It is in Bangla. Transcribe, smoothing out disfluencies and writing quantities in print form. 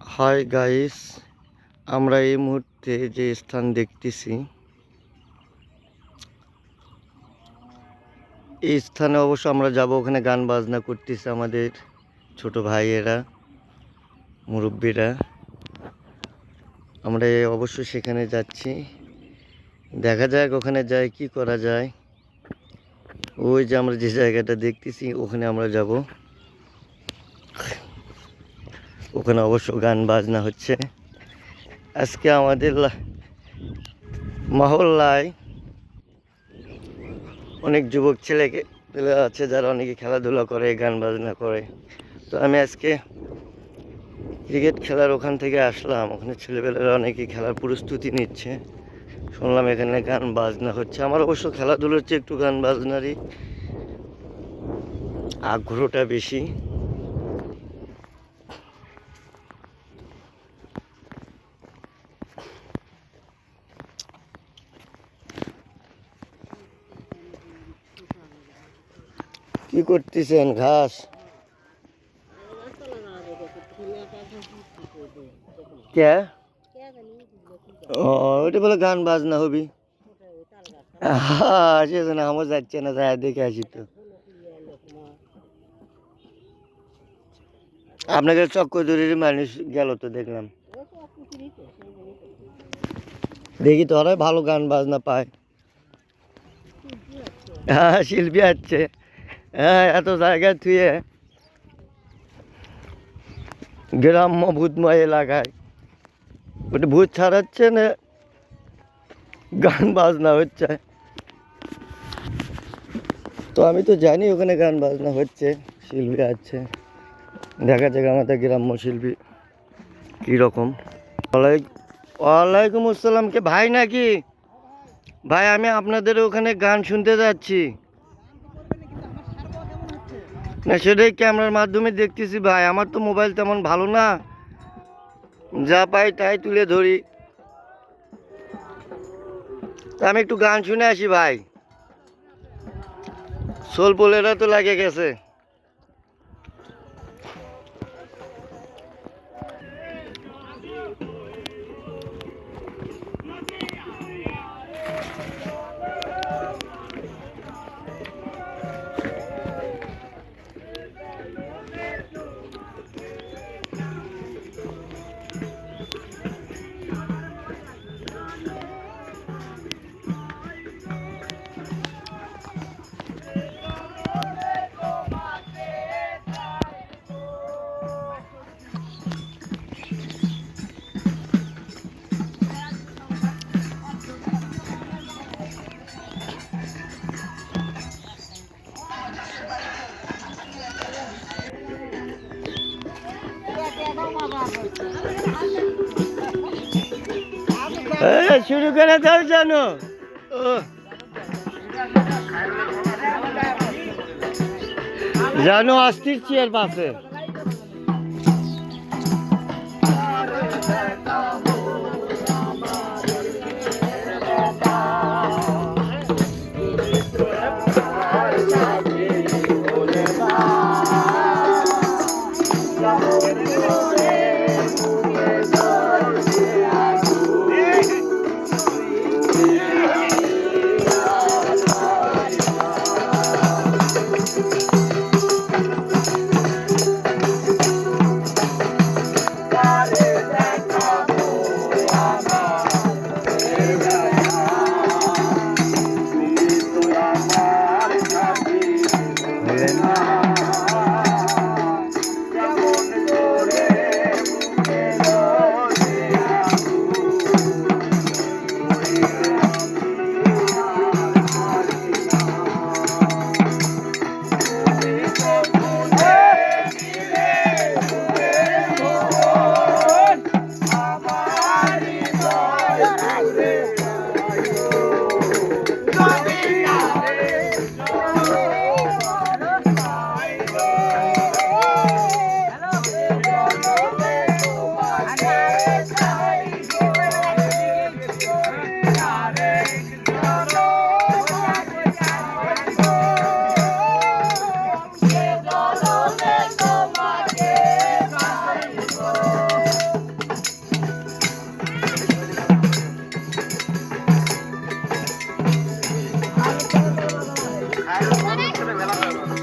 হাই গাইস, আমরা এই মুহূর্তে যে স্থান দেখতেছি এই স্থানে অবশ্য আমরা যাব। ওখানে গান বাজনা করতেছে আমাদের ছোট ভাইয়েরা, মুরব্বীরা। আমরা অবশ্য সেখানে যাচ্ছি। দেখা যাক ওখানে যাই কি করা যায়। ওই যে আমরা যে জায়গাটা দেখতেছি ওখানে আমরা যাব। ওখানে অবশ্য গান বাজনা হচ্ছে। আজকে আমাদের মহল্লায় অনেক যুবক ছেলে আছে যারা অনেকে খেলাধুলা করে, গান বাজনা করে। তো আমি আজকে ক্রিকেট খেলার ওখান থেকে আসলাম। ওখানে ছেলেবেলারা অনেকে খেলার প্রস্তুতি নিচ্ছে। শুনলাম এখানে গান বাজনা হচ্ছে। আমার অবশ্য খেলাধুলো হচ্ছে একটু গান বাজনারই আগ্রহটা বেশি। কি করতেছেন? ঘাস কে? ওটা বলে গান বাজনা হবি। সেজন্য আমার যাচ্ছে না, যাই দেখে আসি। তো আপনাকে চক্করদুরির মানুষ গেল তো দেখলাম। দেখি তো ওরাই ভালো গান বাজনা পায়। হ্যাঁ, শিল্পী আছে। হ্যাঁ, এত জায়গায় থুয়ে গ্রাম্য ভূতময় এলাকায় ওটা ভূত ছাড়াচ্ছে না, গান বাজনা হচ্ছে। তো আমি তো জানি ওখানে গান বাজনা হচ্ছে, শিল্পী আছে। দেখা যাক আমাদের গ্রাম্য শিল্পী কীরকম। ওয়ালাইকুম আসসালাম। কে ভাই নাকি? ভাই, আমি আপনাদের ওখানে গান শুনতে যাচ্ছি। না, সেটাই ক্যামেরার মাধ্যমে দেখতেছি ভাই। আমার তো মোবাইল তেমন ভালো না, যা পাই তাই তুলে ধরি। তা আমি একটু গান শুনে আসি ভাই। সোল পোলেরা তো লাগে গেছে। শুরু করে দাও জানো। জানো অস্থির চেয়ার পাশে। মেলা